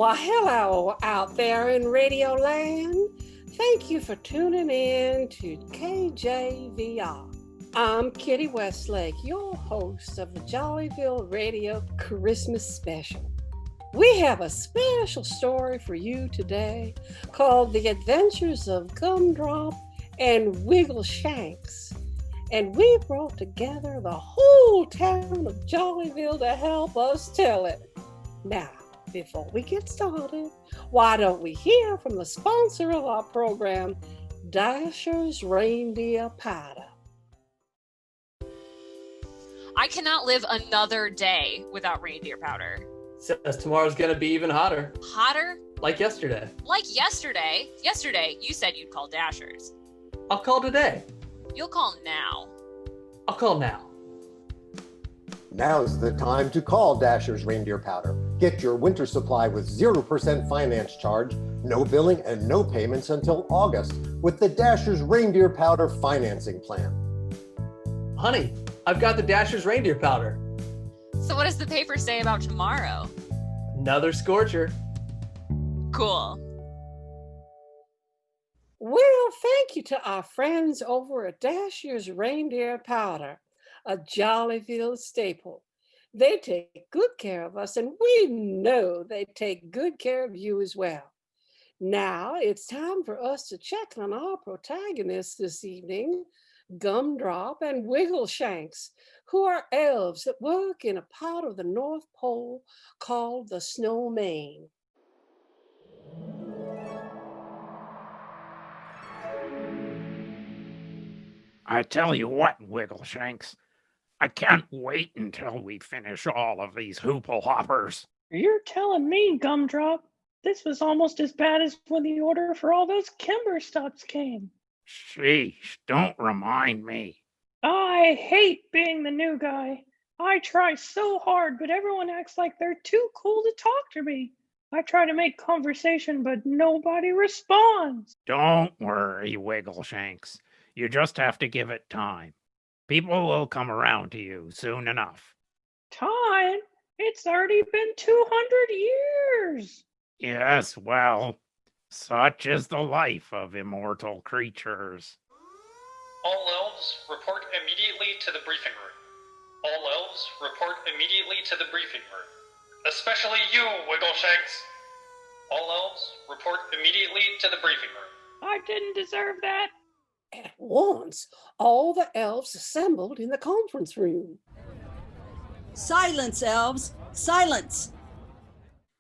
Well, hello out there in Radio Land. Thank you for tuning in to KJVR. I'm Kitty Westlake, your host of the Jollyville Radio Christmas Special. We have a special story for you today called The Adventures of Gumdrop and Wiggleshanks. And we brought together the whole town of Jollyville to help us tell it. Now, before we get started, why don't we hear from the sponsor of our program, Dasher's Reindeer Powder. I cannot live another day without reindeer powder. Says tomorrow's gonna be even hotter. Hotter? Like yesterday. Like yesterday? Yesterday, you said you'd call Dashers. I'll call today. You'll call now. I'll call now. Now's the time to call Dasher's Reindeer Powder. Get your winter supply with 0% finance charge, no billing, and no payments until August with the Dasher's Reindeer Powder financing plan. Honey, I've got the Dasher's Reindeer Powder. So what does the paper say about tomorrow? Another scorcher. Cool. Well, thank you to our friends over at Dasher's Reindeer Powder, a Jollyville staple. They take good care of us, and we know they take good care of you as well. Now it's time for us to check on our protagonists this evening, Gumdrop and Wiggleshanks, who are elves that work in a part of the North Pole called the Snow Main. I tell you what, Wiggleshanks, I can't wait until we finish all of these hoople hoppers. You're telling me, Gumdrop, this was almost as bad as when the order for all those kimber stubs came. Sheesh, don't remind me. I hate being the new guy. I try so hard, but everyone acts like they're too cool to talk to me. I try to make conversation, but nobody responds. Don't worry, Wiggleshanks. You just have to give it time. People will come around to you soon enough. Time? It's already been 200 years. Yes, well, such is the life of immortal creatures. All elves, report immediately to the briefing room. All elves, report immediately to the briefing room. Especially you, Wiggleshanks. All elves, report immediately to the briefing room. I didn't deserve that. At once, all the elves assembled in the conference room. Silence, elves, silence!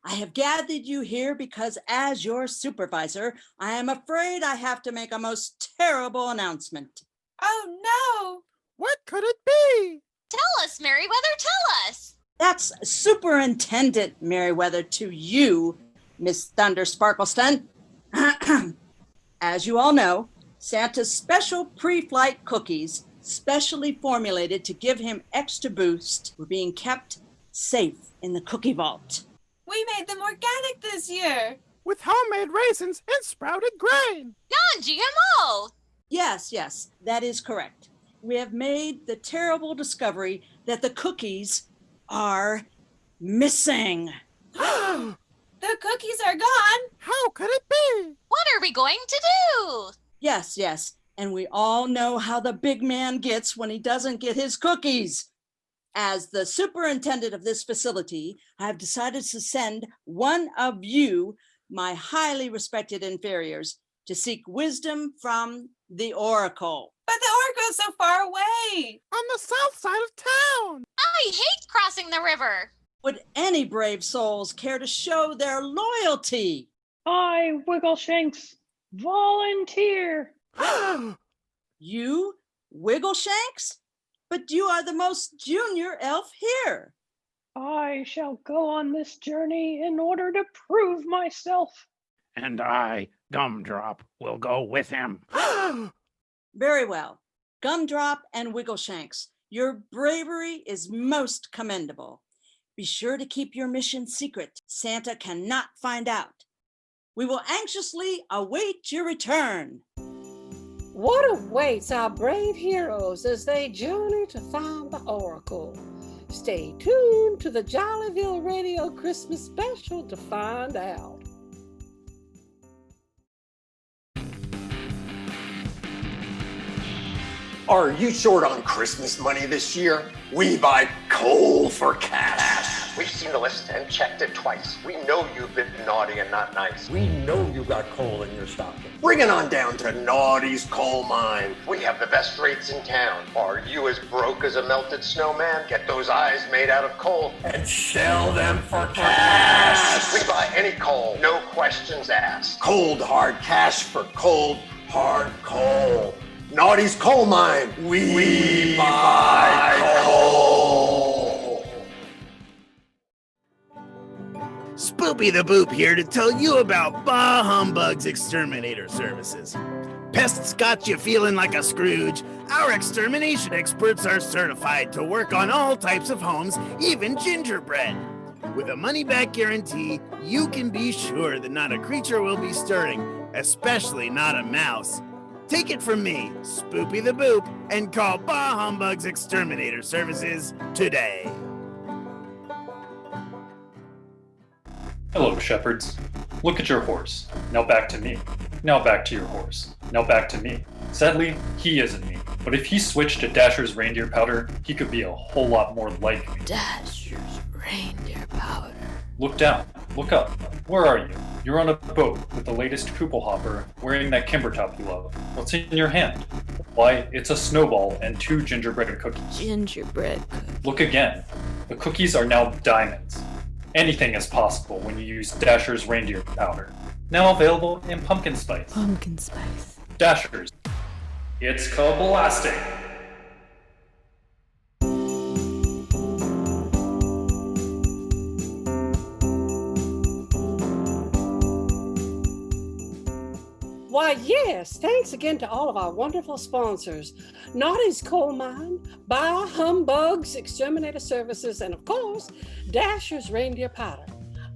I have gathered you here because as your supervisor, I am afraid I have to make a most terrible announcement. Oh no! What could it be? Tell us, Merryweather, tell us! That's Superintendent Merryweather to you, Miss Thunder Sparkleston. As you all know, Santa's special pre-flight cookies, specially formulated to give him extra boost, were being kept safe in the cookie vault. We made them organic this year. With homemade raisins and sprouted grain. Non-GMO! Yes, that is correct. We have made the terrible discovery that the cookies are missing. The cookies are gone. How could it be? What are we going to do? Yes, and we all know how the big man gets when he doesn't get his cookies. As the superintendent of this facility, I have decided to send one of you, my highly respected inferiors, to seek wisdom from the Oracle. But the Oracle's so far away. On the south side of town. I hate crossing the river. Would any brave souls care to show their loyalty? I, Wiggleshanks, volunteer. You, Wiggleshanks? But you are the most junior elf here. I shall go on this journey in order to prove myself. And I, Gumdrop, will go with him. Very well. Gumdrop and Wiggleshanks, your bravery is most commendable. Be sure to keep your mission secret. Santa cannot find out. We will anxiously await your return. What awaits our brave heroes as they journey to find the Oracle? Stay tuned to the Jollyville Radio Christmas special to find out. Are you short on Christmas money this year? We buy coal for cash. We've seen the list and checked it twice. We know you've been naughty and not nice. We know you got coal in your stocking. Bring it on down to Naughty's Coal Mine. We have the best rates in town. Are you as broke as a melted snowman? Get those eyes made out of coal and sell them for cash. We buy any coal, no questions asked. Cold hard cash for cold hard coal. Naughty's Coal Mine. We buy coal. Spoopy the Boop here to tell you about Bah Humbug's Exterminator Services. Pests got you feeling like a Scrooge? Our extermination experts are certified to work on all types of homes, even gingerbread. With a money-back guarantee, you can be sure that not a creature will be stirring, especially not a mouse. Take it from me, Spoopy the Boop, and call Bah Humbug's Exterminator Services today. Hello, shepherds. Look at your horse. Now back to me. Now back to your horse. Now back to me. Sadly, he isn't me. But if he switched to Dasher's reindeer powder, he could be a whole lot more like me. Dasher's reindeer powder. Look down. Look up. Where are you? You're on a boat with the latest Koople hopper, wearing that kimber top you love. What's in your hand? Why, it's a snowball and 2 gingerbread cookies. Gingerbread cookies. Look again. The cookies are now diamonds. Anything is possible when you use Dasher's reindeer powder. Now available in pumpkin spice. Pumpkin spice. Dasher's. It's blasting. Why, yes, thanks again to all of our wonderful sponsors, Naughty's Coal Mine, Bah Humbug's Exterminator Services, and of course, Dasher's Reindeer Powder.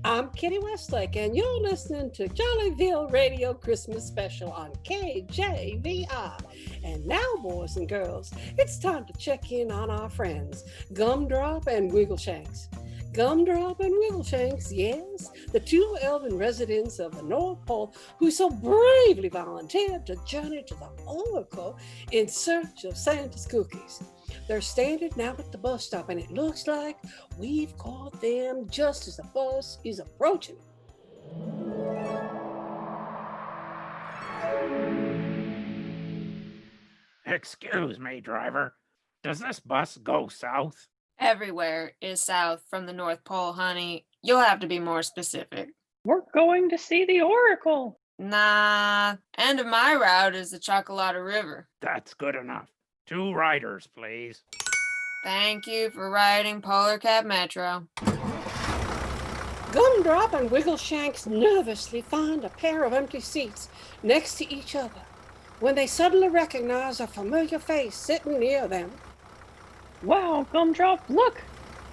I'm Kitty Westlake, and you're listening to Jollyville Radio Christmas Special on KJVI. And now, boys and girls, it's time to check in on our friends, Gumdrop and Wiggleshanks. Gumdrop and Wiggleshanks, yes, the 2 elven residents of the North Pole who so bravely volunteered to journey to the Oracle in search of Santa's cookies. They're standing now at the bus stop, and it looks like we've caught them just as the bus is approaching. Excuse me, driver. Does this bus go south? Everywhere is south from the North Pole, honey. You'll have to be more specific. We're going to see the Oracle. Nah, end of my route is the Chocolate River. That's good enough. 2 riders, please. Thank you for riding Polar Cap Metro. Gumdrop and Wiggleshanks nervously find a pair of empty seats next to each other when they suddenly recognize a familiar face sitting near them. Wow, Gumdrop, look!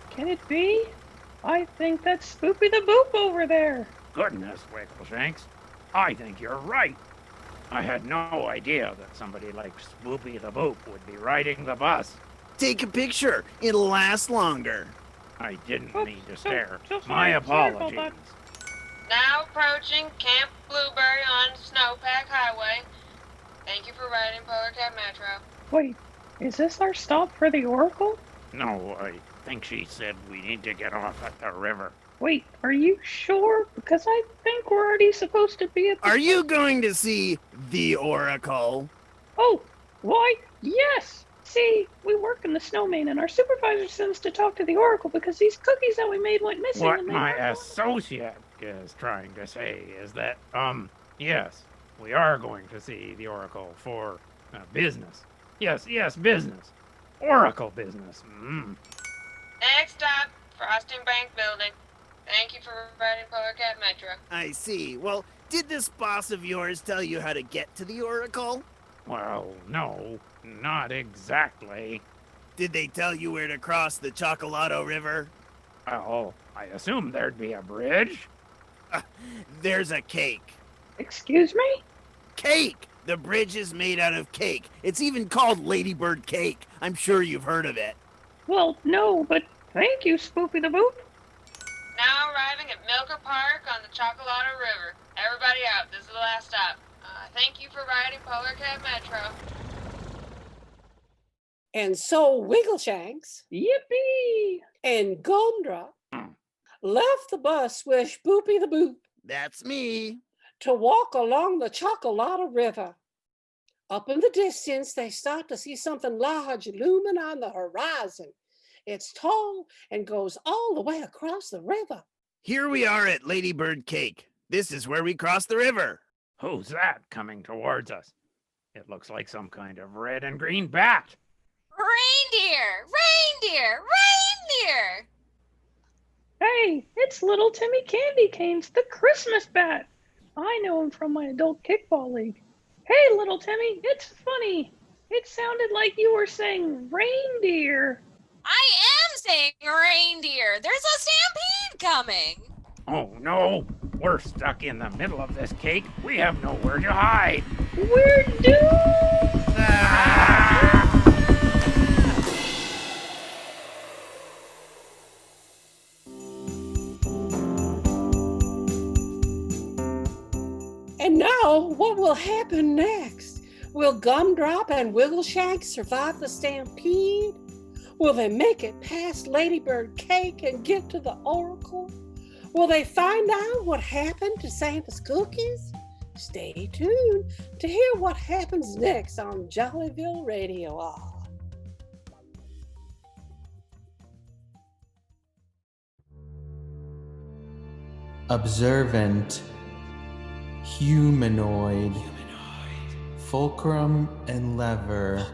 Can it be? I think that's Spoopy the Boop over there. Goodness, Wiggleshanks. I think you're right. I had no idea that somebody like Spoopy the Boop would be riding the bus. Take a picture. It'll last longer. I didn't mean to stare. so sorry. My Sorry about apologies. that. Now approaching Camp Blueberry on Snowpack Highway. Thank you for riding Polar Cap Metro. Wait, is this our stop for the Oracle? No, I think she said we need to get off at the river. Wait, are you sure? Because I think we're already supposed to be at the... Are you going to see the Oracle? Oh, why, yes! See, we work in the snowman, and our supervisor sends to talk to the Oracle because these cookies that we made went missing. What and they my weren't- associate is trying to say is that, yes, we are going to see the Oracle for business. Yes, business. Oracle business. Next stop, Frosting Bank Building. Thank you for riding Polar Cap Metro. I see. Well, did this boss of yours tell you how to get to the Oracle? Well, no, not exactly. Did they tell you where to cross the Chocolate River? Well, I assumed there'd be a bridge. There's a cake. Excuse me? Cake! The bridge is made out of cake. It's even called Ladybird Cake. I'm sure you've heard of it. Well, no, but Thank you, Spoopy the Boop. Now arriving at Milker Park on the Chocolata River. Everybody out. This is the last stop. Thank you for riding Polar Cab Metro. And so Wiggleshanks Yippee! and Gumdrop left the bus with Spoopy the Boop. That's me. To walk along the Chocolata River. Up in the distance, they start to see something large looming on the horizon. It's tall and goes all the way across the river. Here we are at Ladybird Cake. This is where we cross the river. Who's that coming towards us? It looks like some kind of red and green bat. Reindeer! Reindeer! Reindeer! Hey, it's little Timmy Candy Canes, the Christmas bat. I know him from my adult kickball league. Hey, little Timmy, it's funny. It sounded like you were saying reindeer. I am saying reindeer. There's a stampede coming. Oh no, we're stuck in the middle of this cake. We have nowhere to hide. We're doomed! And now, what will happen next? Will Gumdrop and Wiggleshanks survive the stampede? Will they make it past Ladybird Cake and get to the Oracle? Will they find out what happened to Santa's cookies? Stay tuned to hear what happens next on Jollyville Radio Hour. Observant, humanoid, fulcrum and lever,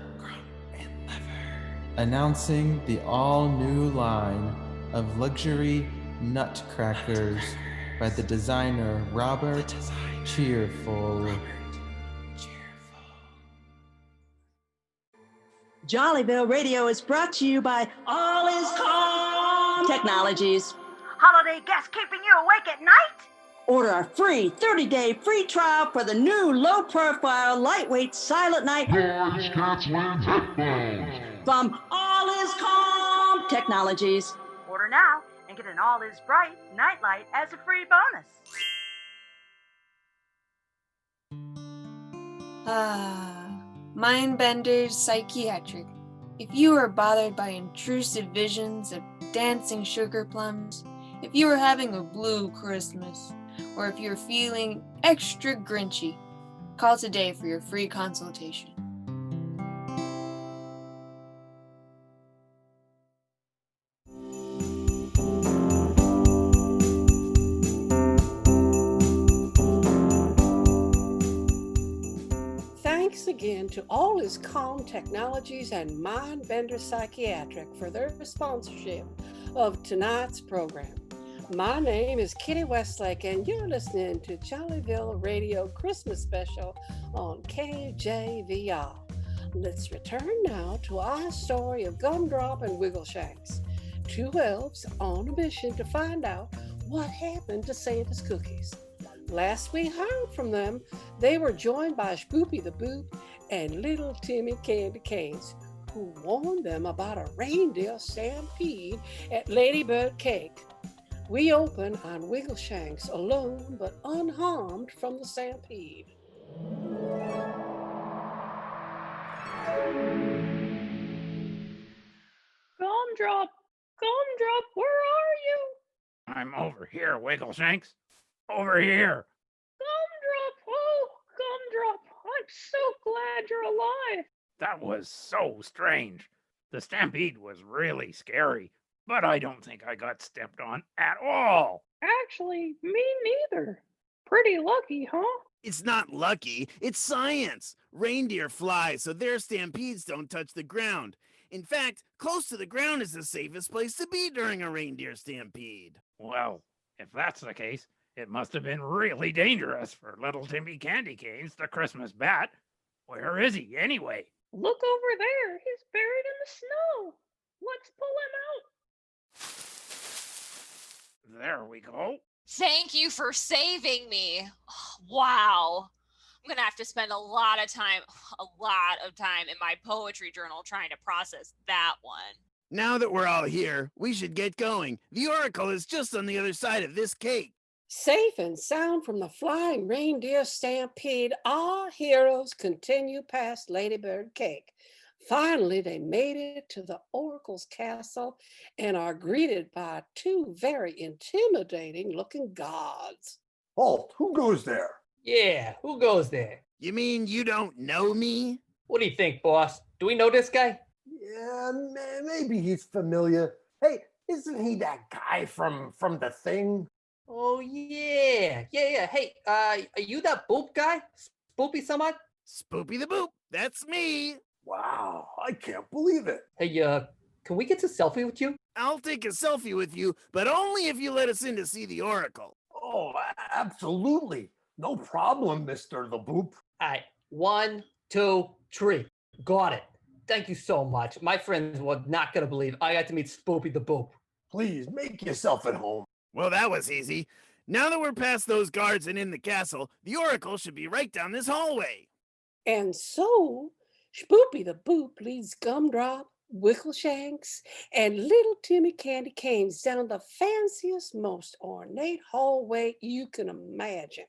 announcing the all-new line of luxury nutcrackers by the designer Robert Cheerful. Jollyville Radio is brought to you by All Is Calm Technologies. Holiday guests keeping you awake at night? Order a free 30-day free trial for the new low-profile, lightweight Silent Night noise canceling headphones from All Is Calm Technologies. Order now and get an All Is Bright nightlight as a free bonus. Mindbenders Psychiatric. If you are bothered by intrusive visions of dancing sugar plums, if you are having a blue Christmas, or if you're feeling extra grinchy, call today for your free consultation. Thanks again to All Is Calm Technologies and Mindbender Psychiatric for their sponsorship of tonight's program. My name is Kitty Westlake, and you're listening to Jollyville Radio Christmas Special on KJVR. Let's return now to our story of Gumdrop and Wiggleshanks, two elves on a mission to find out what happened to Santa's cookies. Last we heard from them, they were joined by Spoopy the Boop and little Timmy Candy Canes, who warned them about a reindeer stampede at Ladybird Cake. We open on Wiggleshanks alone but unharmed from the stampede. Gumdrop, where are you? I'm over here, Wiggleshanks. Over here. Gumdrop, I'm so glad you're alive. That was so strange. The stampede was really scary, but I don't think I got stepped on at all. Actually, me neither. Pretty lucky, huh? It's not lucky, it's science. Reindeer fly so their stampedes don't touch the ground. In fact, close to the ground is the safest place to be during a reindeer stampede. Well, if that's the case, it must have been really dangerous for little Timmy Candy Canes, the Christmas bat. Where is he, anyway? Look over there. He's buried in the snow. Let's pull him out. There we go. Thank you for saving me. Wow. I'm going to have to spend a lot of time in my poetry journal trying to process that one. Now that we're all here, we should get going. The Oracle is just on the other side of this cake. Safe and sound from the flying reindeer stampede, our heroes continue past Ladybird Cake. Finally, they made it to the Oracle's castle and are greeted by two very intimidating looking gods. Halt, who goes there? Yeah, who goes there? You mean you don't know me? What do you think, boss? Do we know this guy? Yeah, maybe he's familiar. Hey, isn't he that guy from The Thing? Oh, yeah. Hey, are you that Boop guy? Spoopy someone? Spoopy the Boop, that's me. Wow, I can't believe it. Hey, can we get a selfie with you? I'll take a selfie with you, but only if you let us in to see the Oracle. Oh, absolutely. No problem, Mr. the Boop. All right, 1, 2, 3. Got it. Thank you so much. My friends were not going to believe I got to meet Spoopy the Boop. Please, make yourself at home. Well, that was easy. Now that we're past those guards and in the castle, the Oracle should be right down this hallway. And so, Spoopy the Boop leads Gumdrop, Wiggleshanks, and little Timmy Candy Canes down the fanciest, most ornate hallway you can imagine.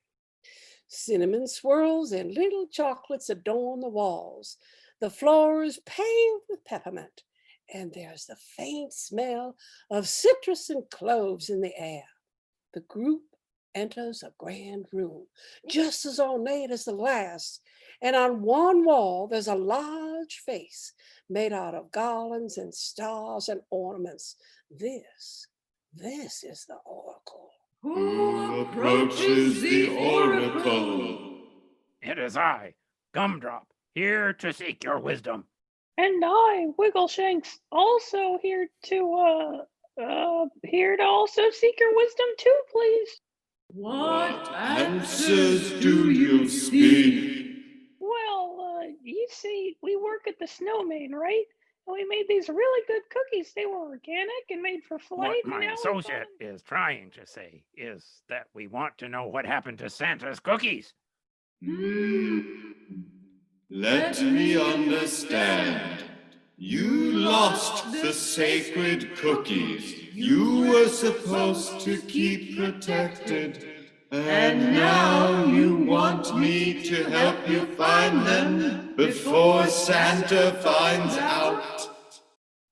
Cinnamon swirls and little chocolates adorn the walls. The floor is paved with peppermint, and there's the faint smell of citrus and cloves in the air. The group enters a grand room, just as ornate as the last, and on one wall there's a large face made out of garlands and stars and ornaments. This is the Oracle. Who approaches the Oracle? It is I, Gumdrop, here to seek your wisdom. And I, Wiggleshanks, also here to also seek your wisdom too, please. What answers do you speak? Well, you see, we work at the Snowman, right? And we made these really good cookies. They were organic and made for flight. What my associate is trying to say is that we want to know what happened to Santa's cookies. Let me understand. You lost the sacred cookies you were supposed to keep protected, and now you want me to help you find them before Santa finds out.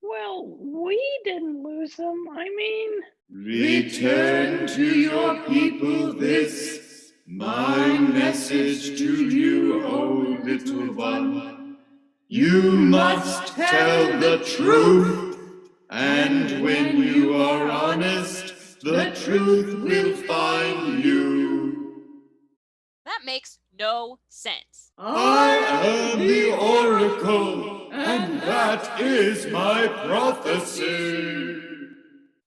Well, we didn't lose them. I mean... Return to your people this, my message to you, O little one. You must tell the truth. And when you are honest, the truth will find you. That makes no sense. I am the Oracle, and that is my prophecy.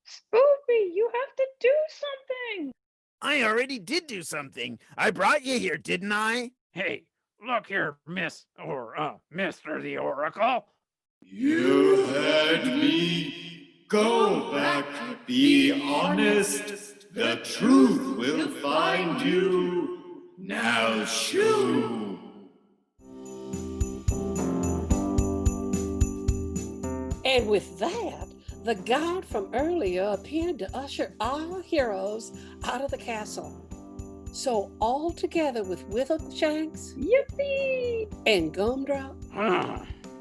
Spoopy, you have to do something. I already did do something. I brought you here, didn't I? Hey, look here, Mr. the Oracle. You heard me. Go back, be honest. The truth will find you. Now shoo. And with that, the god from earlier appeared to usher our heroes out of the castle. So all together with Wiggleshanks, yippee, and Gumdrop,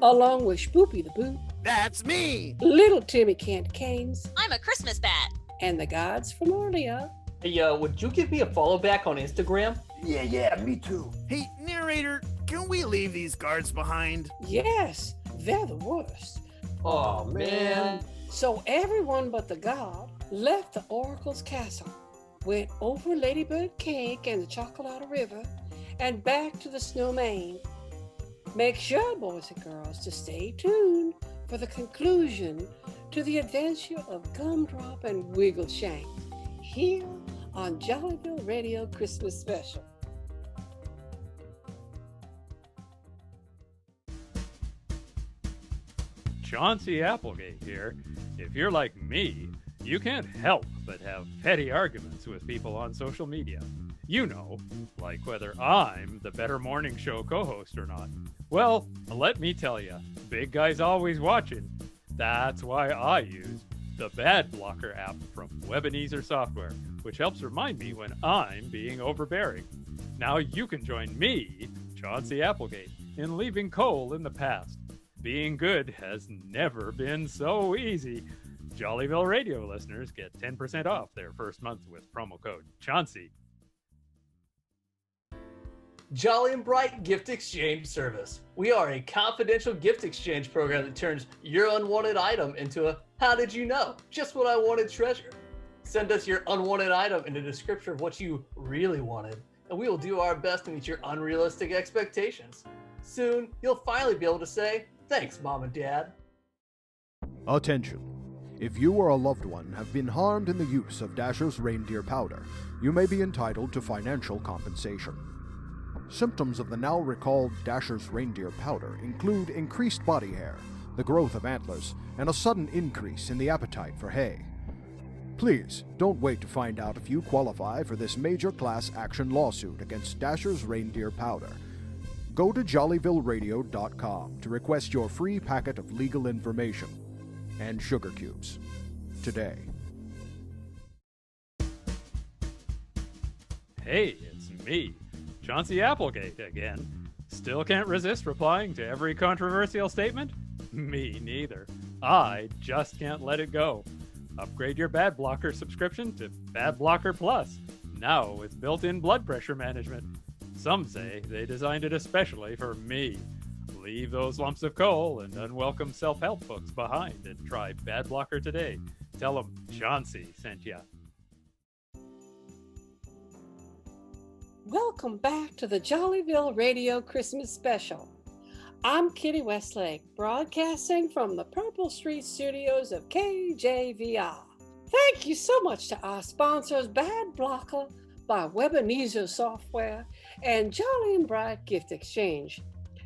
along with Spoopy the Boop, that's me, little Timmy Candy Canes, I'm a Christmas bat, and the gods from earlier. Hey, would you give me a follow back on Instagram? Yeah, me too. Hey, narrator, can we leave these guards behind? Yes, they're the worst. Oh, man. So everyone but the god left the Oracle's castle, went over Ladybird Cake and the Chocolate River, and back to the Snowman. Make sure, boys and girls, to stay tuned for the conclusion to the adventure of Gumdrop and Wiggleshanks here on Jollyville Radio Christmas Special. Chauncey Applegate here. If you're like me, you can't help but have petty arguments with people on social media. You know, like whether I'm the better morning show co-host or not. Well, let me tell you, big guy's always watching. That's why I use the Bad Blocker app from Webenezer Software, which helps remind me when I'm being overbearing. Now you can join me, Chauncey Applegate, in leaving coal in the past. Being good has never been so easy. Jollyville Radio listeners get 10% off their first month with promo code Chauncey. Jolly and Bright Gift Exchange Service. We are a confidential gift exchange program that turns your unwanted item into a how did you know? Just what I wanted treasure. Send us your unwanted item in a description of what you really wanted, and we will do our best to meet your unrealistic expectations. Soon, you'll finally be able to say, thanks, Mom and Dad. Attention. If you or a loved one have been harmed in the use of Dasher's reindeer powder, you may be entitled to financial compensation. Symptoms of the now recalled Dasher's reindeer powder include increased body hair, the growth of antlers, and a sudden increase in the appetite for hay. Please don't wait to find out if you qualify for this major class action lawsuit against Dasher's reindeer powder. Go to jollyvilleradio.com to request your free packet of legal information and sugar cubes today. Hey, it's me, Chauncey Applegate again. Still can't resist replying to every controversial statement? Me neither. I just can't let it go. Upgrade your Bad Blocker subscription to Bad Blocker Plus, now with built-in blood pressure management. Some say they designed it especially for me. Leave those lumps of coal and unwelcome self-help books behind and try Bad Blocker today. Tell them Chauncey sent ya. Welcome back to the Jollyville Radio Christmas Special. I'm Kitty Westlake, broadcasting from the Purple Street studios of KJVR. Thank you so much to our sponsors, Bad Blocker by Webenezer Software and Jolly and Bright Gift Exchange.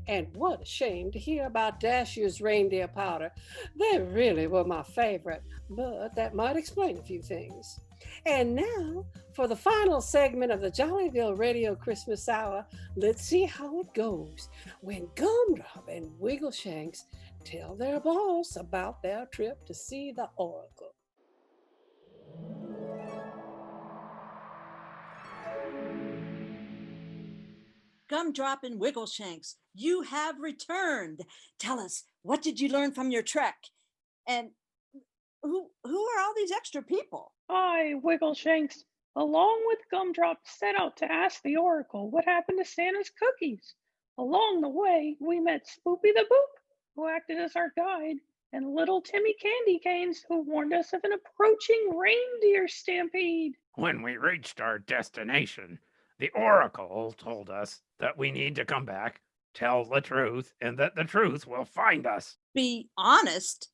And what a shame to hear about Dasher's reindeer powder. They really were my favorite, but that might explain a few things. And now, for the final segment of the Jollyville Radio Christmas Hour, let's see how it goes when Gumdrop and Wiggleshanks tell their boss about their trip to see the Oracle. Gumdrop and Wiggleshanks, you have returned. Tell us, what did you learn from your trek? And who are all these extra people? I, Wiggleshanks, along with Gumdrop, set out to ask the Oracle what happened to Santa's cookies. Along the way, we met Spoopy the Boop, who acted as our guide, and little Timmy Candy Canes, who warned us of an approaching reindeer stampede. When we reached our destination, the Oracle told us that we need to come back, tell the truth, and that the truth will find us. Be honest?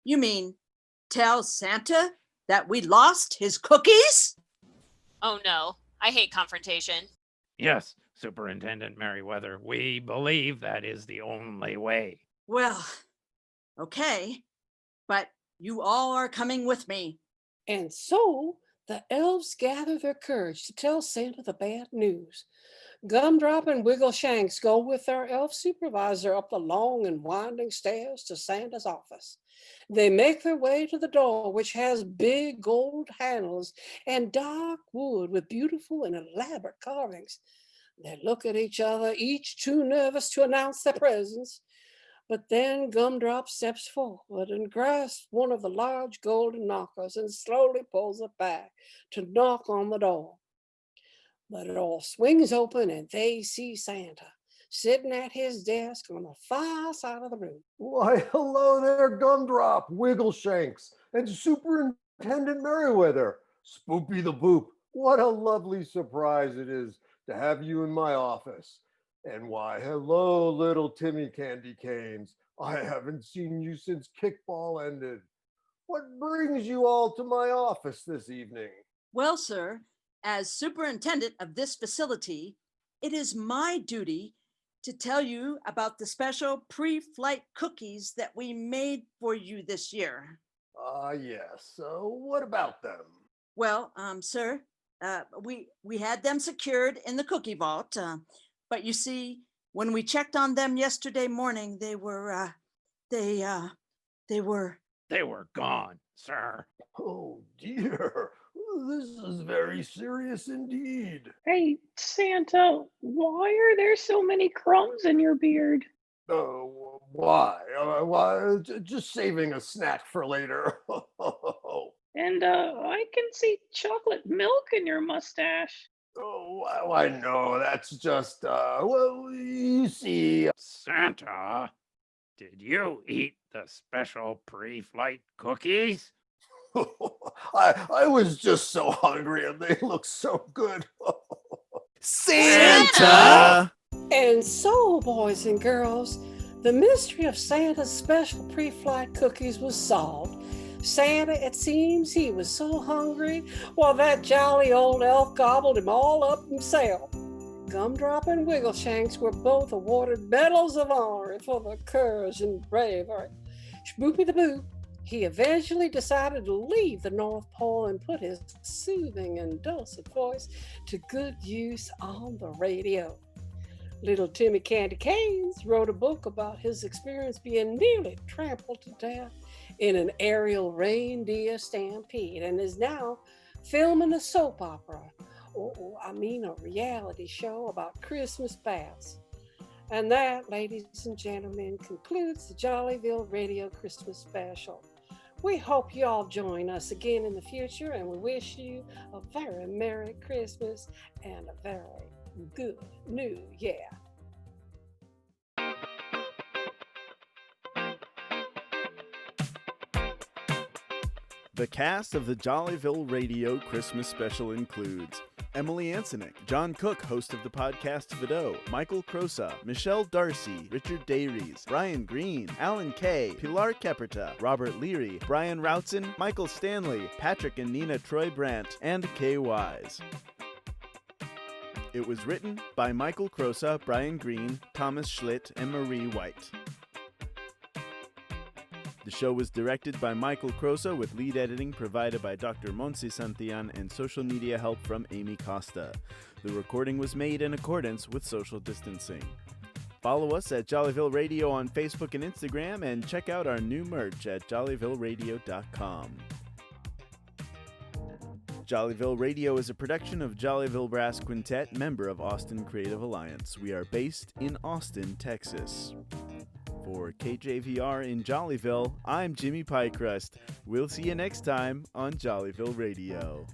You mean tell Santa that we lost his cookies? Oh no, I hate confrontation. Yes, Superintendent Merriweather, we believe that is the only way. Well, okay, but you all are coming with me. And so the elves gather their courage to tell Santa the bad news. Gumdrop and Wiggleshanks go with their elf supervisor up the long and winding stairs to Santa's office. They make their way to the door, which has big gold handles and dark wood with beautiful and elaborate carvings. They look at each other, each too nervous to announce their presence. But then Gumdrop steps forward and grasps one of the large golden knockers and slowly pulls it back to knock on the door. The door swings open and they see Santa sitting at his desk on the far side of the room. Why, hello there, Gumdrop, Wiggleshanks, and Superintendent Merriweather. Spoopy the Boop, what a lovely surprise it is to have you in my office. And why, hello, little Timmy Candy Canes. I haven't seen you since kickball ended. What brings you all to my office this evening? Well, sir, as superintendent of this facility, it is my duty to tell you about the special pre-flight cookies that we made for you this year. Yes. So what about them? Well, sir, we had them secured in the cookie vault, but you see, when we checked on them yesterday morning, they They were. They were gone, sir. Oh dear, this is very serious indeed. Hey, Santa, why are there so many crumbs in your beard? Why? Why? Just saving a snack for later. And I can see chocolate milk in your mustache. Oh, I know. That's just, well, you see. Santa, did you eat the special pre-flight cookies? I was just so hungry and they look so good. Santa! And so, boys and girls, the mystery of Santa's special pre-flight cookies was solved. Santa, it seems, he was so hungry, while that jolly old elf gobbled him all up himself. Gumdrop and Wiggleshanks were both awarded medals of honor for their courage and bravery. Shmoopy the Boop, he eventually decided to leave the North Pole and put his soothing and dulcet voice to good use on the radio. Little Timmy Candy Canes wrote a book about his experience being nearly trampled to death in an aerial reindeer stampede and is now filming a soap opera, a reality show about Christmas bats. And that, ladies and gentlemen, concludes the Jollyville Radio Christmas Special. We hope you all join us again in the future, and we wish you a very Merry Christmas and a very good New Year. The cast of the Jollyville Radio Christmas Special includes Emily Ansonik, John Cook, host of the podcast Vido, Michael Crosa, Michelle Darcy, Richard Dayries, Brian Green, Alan Kay, Pilar Keperta, Robert Leary, Brian Routson, Michael Stanley, Patrick and Nina Troy Brandt, and Kay Wise. It was written by Michael Crosa, Brian Green, Thomas Schlitt, and Marie White. The show was directed by Michael Crosa with lead editing provided by Dr. Monsi Santillan and social media help from Amy Costa. The recording was made in accordance with social distancing. Follow us at Jollyville Radio on Facebook and Instagram, and check out our new merch at jollyvilleradio.com. Jollyville Radio is a production of Jollyville Brass Quintet, member of Austin Creative Alliance. We are based in Austin, Texas. For KJVR in Jollyville, I'm Jimmy Piecrust. We'll see you next time on Jollyville Radio.